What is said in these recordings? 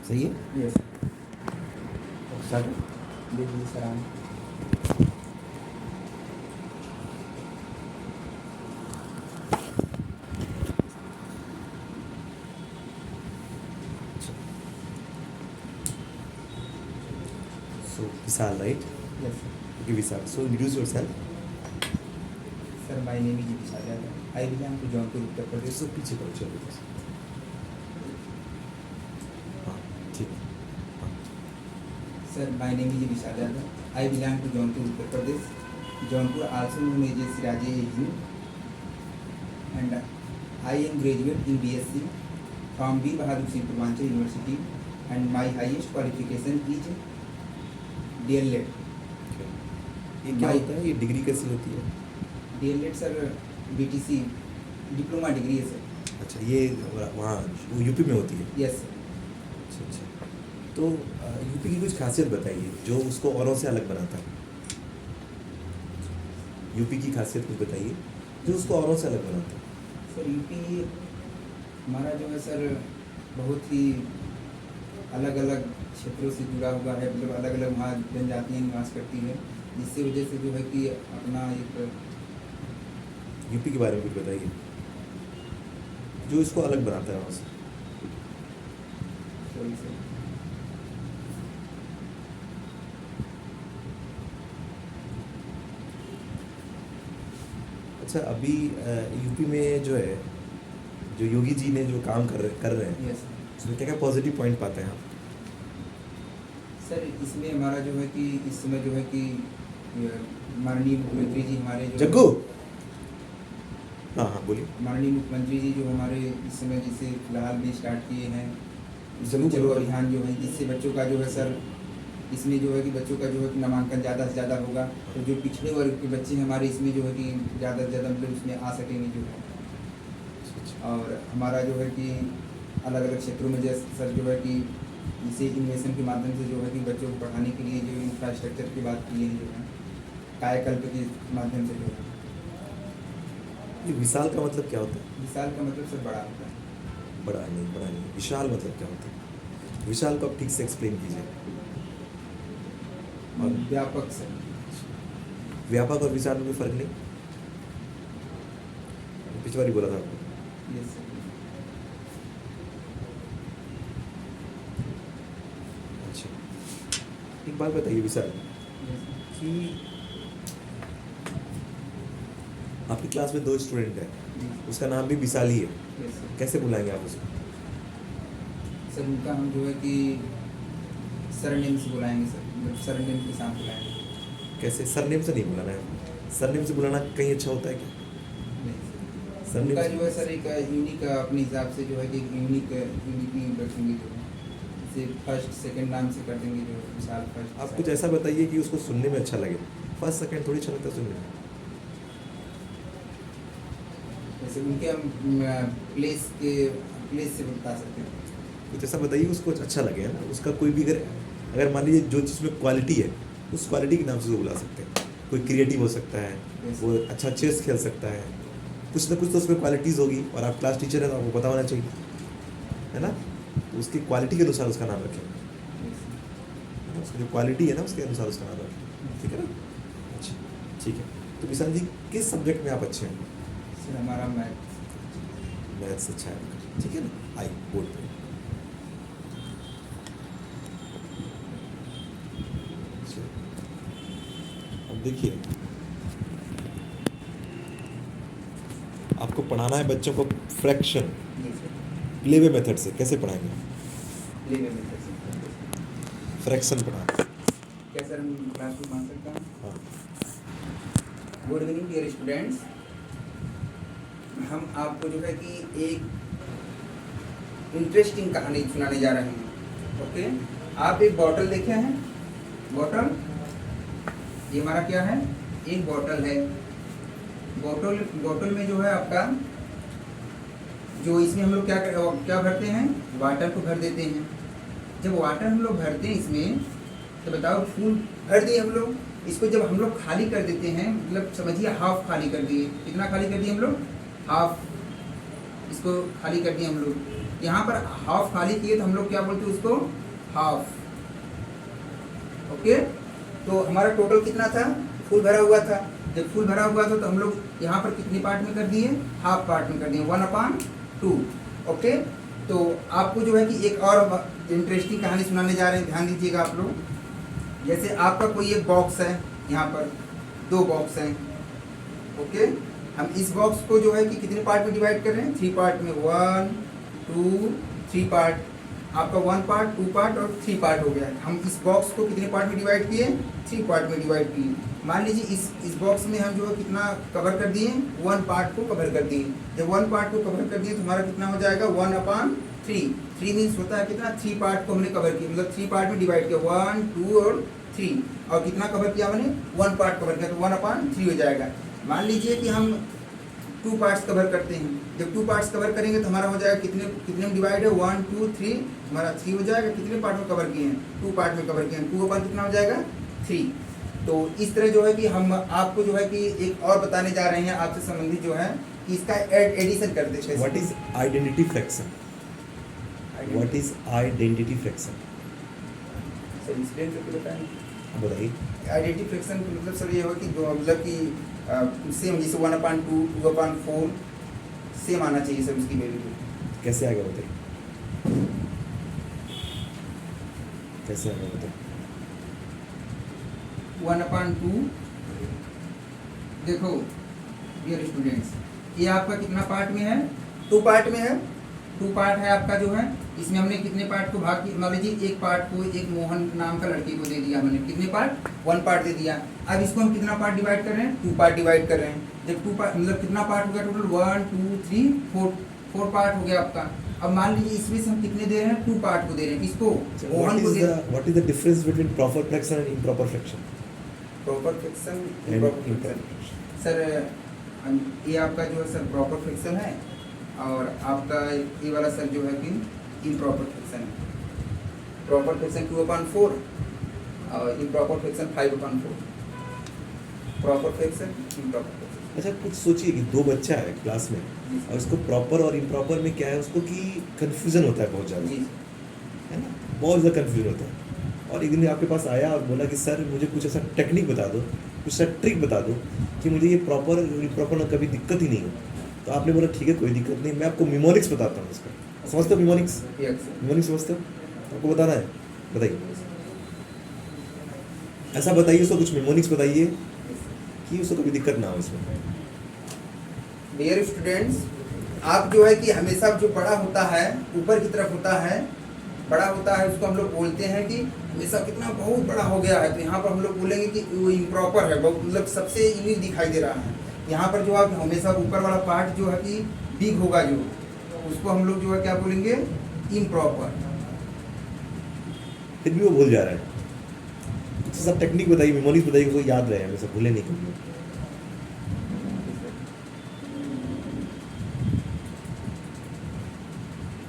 सही है? Yes start. देखिए सर हम So Vishal, right? यस सर Okay, Vishal. So introduce yourself. Sir my name is Vishal Yadav I belong to Jaunpur Uttar Pradesh सब पीछे करो, चलो बस। हाँ, ठीक है। हाँ, sir my name is Vishal Yadav I belong to Jaunpur Uttar Pradesh Jaunpur also known as Shiraz-e Hind and I am graduate in BSc from Veer Bahadur Singh Purvanchal university and my highest qualification is DElEd okay. ये क्या होता है? ये डिग्री कैसी होती है? DElEd sir BTC diploma degree है sir अच्छा, ये वहाँ यूपी में होती है? यस सर अच्छा अच्छा। तो यूपी की कुछ खासियत बताइए जो उसको औरों से अलग बनाता है। यूपी की खासियत कुछ बताइए जो उसको औरों से अलग बनाता है। सर यूपी हमारा जो है सर बहुत ही अलग अलग क्षेत्रों से जुड़ा हुआ है मतलब अलग अलग वहाँ जनजातियाँ निवास करती है जिसकी वजह से जो है कि अपना एक यूपी के बारे में कुछ बताइए जो इसको अलग बनाता है वहाँ से। सॉरी सर अच्छा, अभी यूपी में जो है जो योगी जी ने जो काम कर रहे हैं यस उसमें क्या क्या पॉजिटिव पॉइंट पाते हैं आप? सर इसमें हमारा जो है कि इस समय जो है कि माननीय मुख्यमंत्री जी हमारे जो जग्गू, हाँ हाँ बोलिए। माननीय मुख्यमंत्री जी जो हमारे इस समय जिसे फिलहाल में स्टार्ट किए हैं जरूर, चलो जरूर। अभियान जो है जिससे बच्चों का जो है सर इसमें जो है कि बच्चों का जो है कि नामांकन ज़्यादा से ज़्यादा होगा तो जो पिछड़े वर्ग के बच्चे हमारे इसमें जो है कि ज़्यादा से ज़्यादा मतलब इसमें आ सकेंगे जो है और हमारा जो है कि अलग अलग क्षेत्रों में जैसे सर जो है कि इसे इन्वेस्टमेंट के माध्यम से जो है कि बच्चों को पढ़ाने के लिए जो इंफ्रास्ट्रक्चर की बात की है जो है कायाकल्प के माध्यम से जो है ये विशाल का मतलब क्या होता है? विशाल का मतलब सर बड़ा होता है बड़ा नहीं, विशाल मतलब क्या होता है? विशाल को आप ठीक से एक्सप्लेन कीजिए। और व्यापक सर व्यापक और विशाल में कोई फर्क नहीं? पिछली बार ही बोला था आपको। यस सर अच्छा, एक बात बताइए विशाल कि आपकी क्लास में 2 स्टूडेंट है, उसका नाम भी विशाल ही है, यस सर कैसे बुलाएंगे आप उसको? सर उनका हम जो है कि सरनेम से बुलाएंगे सर मतलब सरनेम के साथ बुलाएंगे कैसे? सरनेम से नहीं बुलाना है। सरनेम से बुलाना कहीं अच्छा होता है क्या? नहीं उनका जो है सर एक यूनिक अपने हिसाब से जो है कि यूनिक रखेंगे जो है जैसे फर्स्ट सेकंड नाम से कर देंगे जो है विशाल फर्स्ट आप कुछ ऐसा बताइए कि उसको सुनने में अच्छा लगे। फर्स्ट सेकंड थोड़ी अच्छा लगता है सुनने में। जैसे उनके हम प्लेस से बता सकते हैं कुछ ऐसा बताइए उसको अच्छा लगे, है ना। उसका कोई भी अगर मान लीजिए जो चीज़ में क्वालिटी है उस क्वालिटी के नाम से उसको बुला सकते हैं। कोई क्रिएटिव हो सकता है, वो अच्छा चेस खेल सकता है, कुछ ना कुछ तो उसमें क्वालिटीज़ होगी और आप क्लास टीचर है तो आपको पता होना चाहिए, है ना। तो उसकी क्वालिटी के अनुसार उसका नाम रखें, है ना। उसकी जो क्वालिटी है ना उसके अनुसार उसका नाम रखें, ठीक है ना। अच्छा ठीक है। तो विशाल जी किस सब्जेक्ट में आप अच्छे हैं? सर हमारा मैथ मैथ्स अच्छा है, ठीक है ना। आई बोर्ड पे अब देखिए, आपको पढ़ाना है बच्चों को फ्रैक्शन प्लेवे मेथड से। कैसे पढ़ाएंगे? प्लेवे मेथड से फ्रैक्शन पढ़ाना। क्या सर हम क्लास में मान सकता हूँ? हाँ, गुड इवनिंग डियर स्टूडेंट्स, हम आपको जो है कि एक इंटरेस्टिंग कहानी सुनाने जा रहे हैं। ओके, आप एक बॉटल देखे हैं? बॉटल, ये हमारा क्या है? एक बॉटल है। बॉटल में जो है आपका जो इसमें हम लोग क्या भरते हैं? वाटर को भर देते हैं। जब वाटर हम लोग भरते हैं इसमें तो बताओ फुल भर दिए हम लोग, इसको जब हम लोग खाली कर देते हैं मतलब समझिए हाफ खाली कर दिए। कितना खाली कर दिए हम लोग? हाफ इसको खाली कर दिए हम लोग। यहाँ पर हाफ खाली किए तो हम लोग क्या बोलते हैं उसको, हाफ। ओके, तो हमारा टोटल कितना था, फुल भरा हुआ था। जब फुल भरा हुआ था तो हम लोग यहाँ पर कितने पार्ट में कर दिए, हाफ पार्ट में कर दिए, 1/2। ओके, तो आपको जो है कि एक और इंटरेस्टिंग कहानी सुनाने जा रहे हैं, ध्यान दीजिएगा आप लोग। जैसे आपका कोई एक बॉक्स है, यहाँ पर 2 बॉक्स हैं। ओके, हम इस बॉक्स को जो है कि कितने पार्ट में डिवाइड कर रहे हैं, 3 पार्ट में, 1 2 3 पार्ट। आपका 1 पार्ट, 2 पार्ट और 3 पार्ट हो गया। हम इस बॉक्स को कितने पार्ट में डिवाइड किए, 3 पार्ट में डिवाइड किए। मान लीजिए इस बॉक्स में हम जो है कितना कवर कर दिए, 1 पार्ट को कवर कर दिए। जब 1 पार्ट को कवर कर दिए तो हमारा कितना हो जाएगा, 1/3। 3 मीन्स होता है कितना, 3 पार्ट को हमने कवर किया, मतलब 3 पार्ट में डिवाइड किया, 1 2 और 3। और कितना कवर किया मैंने, 1 पार्ट कवर किया, तो 1/3 हो जाएगा। मान लीजिए कि हम 2 पार्ट्स कवर करते हैं। जब 2 पार्ट्स कवर करेंगे तो हमारा हो जाएगा कितने में डिवाइड है, 1 2 3, हमारा 3 हो जाएगा। कितने पार्ट में कवर किए हैं, 2 पार्ट में कवर किए हैं, 2 कितना हो जाएगा, 3। तो इस तरह जो है कि हम आपको जो है कि एक और बताने जा रहे हैं आपसे संबंधित जो है कि इसका एडिशन कर देते हैं। What is identity fraction, what is identity fraction, sir explain करके बताएं। बताइए। आइडेंटिटी फ्रैक्शन का मतलब सर ये हो कि जो मतलब कि सेम जैसे 1/2 2/4 सेम आना चाहिए सर उसकी वैल्यू। कैसे आएगा बताइए, कैसे आएगा बताइए। 1/2 देखो डियर स्टूडेंट्स, ये आपका कितना पार्ट में है, 2 पार्ट में है। 2 पार्ट है आपका जो है, इसमें हमने कितने पार्ट को भाग किया, मान लीजिए एक पार्ट को एक मोहन नाम का लड़के को दे दिया हमने, कितने पार्ट, 1 पार्ट दे दिया। अब इसको हम कितना पार्ट डिवाइड कर रहे हैं, 2 पार्ट डिवाइड कर रहे हैं। जब 2 पार्ट मतलब कितना पार्ट हो गया टोटल, 1 2 3 4 पार्ट हो गया आपका। अब मान लीजिए इसमें से हम कितने दे रहे हैं, 2 पार्ट को दे रहे हैं, किसको, मोहन को दे रहे हैं। What is the difference between proper fraction and improper fraction, proper fraction, and improper improper fraction sir, ये आपका जो है सर प्रॉपर फ्रैक्शन है, और आपका ये वाला सर जो है कि इम्प्रॉपर फ्रैक्शन है। प्रॉपर फ्रैक्शन 2/4 और improper fraction 5/4। Proper fraction, improper fraction. अच्छा कुछ सोचिए कि 2 बच्चा है क्लास में और उसको प्रॉपर और इम्प्रॉपर में क्या है, उसको कि कंफ्यूजन होता है बहुत ज़्यादा, जी है ना, बहुत ज़्यादा कंफ्यूजन होता है। और एक दिन आपके पास आया और बोला कि सर मुझे कुछ ऐसा टेक्निक बता दो, कुछ ऐसा ट्रिक बता दो कि मुझे ये प्रॉपर और इम्प्रॉपर में कभी दिक्कत ही नहीं हो। तो आपने बोला ठीक है कोई दिक्कत नहीं, मैं आपको मिमोनिक्स बताता हूँ इसका। समझते हो मिमोनिक्स, यस सर। मिमोनिक्स समझते हो, आपको बताना है, बताइए। ऐसा बताइए उसको कुछ मिमोनिक्स बताइए कि उसको कभी दिक्कत ना हो इसमें। डियर स्टूडेंट्स, आप जो है कि हमेशा जो बड़ा होता है ऊपर की तरफ होता है, बड़ा होता है उसको हम लोग बोलते हैं कि हमेशा कितना बहुत बड़ा हो गया है। तो यहाँ पर हम लोग बोलेंगे कि वो इम्प्रॉपर है, बहुत मतलब सबसे यूनिक दिखाई दे रहा है। यहाँ पर जो आप हमेशा ऊपर वाला पार्ट जो है कि बिग होगा, जो उसको हम लोग जो है क्या बोलेंगे, इम्प्रॉपर। फिर भी वो भूल जा रहा है। कुछ सब टेक्निक बताइए, मिमोनिक्स बताइए, उसको याद रहे, हमेशा भूले नहीं कभी।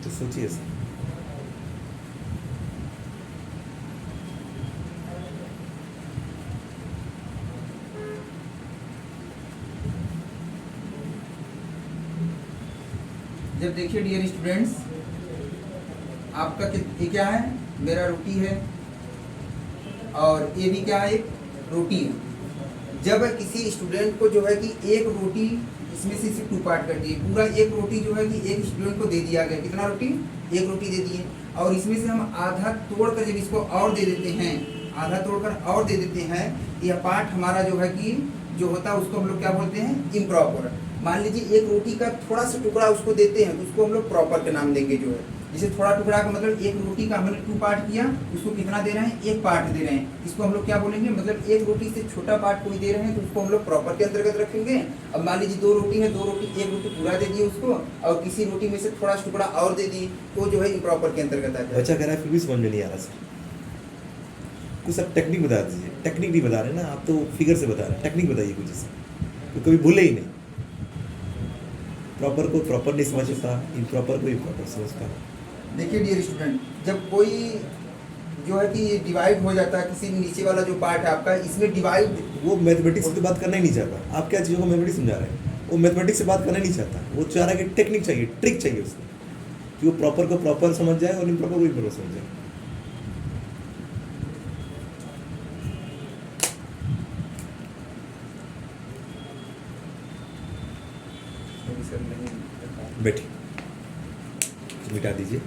तो सोचिए सर। जब देखिए डियर स्टूडेंट्स, आपका ये क्या है, मेरा रोटी है और ये भी क्या है, एक रोटी है। जब किसी स्टूडेंट को जो है कि एक रोटी इसमें से सिर्फ 2 पार्ट कर दिए, पूरा एक रोटी जो है कि एक स्टूडेंट को दे दिया गया, कितना रोटी, एक रोटी दे दिए। और इसमें से हम आधा तोड़कर जब इसको और दे देते हैं, आधा तोड़कर और दे देते हैं, यह पार्ट हमारा जो है कि जो होता है उसको हम लोग क्या बोलते हैं, इम्प्रॉपर। मान लीजिए एक रोटी का थोड़ा सा टुकड़ा उसको देते हैं, उसको हम लोग प्रॉपर के नाम देंगे जो है। जैसे थोड़ा टुकड़ा का मतलब एक रोटी का हमने 2 पार्ट किया, उसको कितना दे रहे हैं, 1 पार्ट दे रहे हैं, इसको हम लोग क्या बोलेंगे, मतलब एक रोटी से छोटा पार्ट कोई दे रहे हैं तो उसको हम लोग प्रॉपर के अंतर्गत रखेंगे। अब मान लीजिए 2 रोटी है, 2 रोटी, एक रोटी पूरा दे दिए उसको और किसी रोटी में से थोड़ा टुकड़ा और दे दिए, तो जो है इम्प्रॉपर के अंतर्गत आ जाए। बच्चा कह रहा है फिर भी समझ में नहीं आ रहा सर, कुछ सब टेक्निक बता दीजिए। टेक्निक नहीं बता रहे ना आप, तो फिगर से बता रहे हैं, टेक्निक बताइए कुछ ऐसा तो कभी भूले ही नहीं। प्रॉपर को प्रॉपर नहीं समझता, इम्प्रॉपर को इम्प्रॉपर समझता। देखिए डियर स्टूडेंट, जब कोई जो है कि डिवाइड हो जाता है, किसी नीचे वाला जो पार्ट है आपका, इसमें डिवाइड, वो मैथमेटिक्स की बात करना ही नहीं चाहता। आप क्या चीज़ों को मैथमेटिक्स समझा रहे हैं, वो मैथमेटिक्स से बात करना नहीं चाहता। वो चाह रहा है कि टेक्निक चाहिए, ट्रिक चाहिए उसको कि वो प्रॉपर को प्रॉपर समझ जाए और इम्प्रॉपर को इम्प्रॉपर समझ जाए। अभी सर नहीं बैठिए, मिटा दीजिए।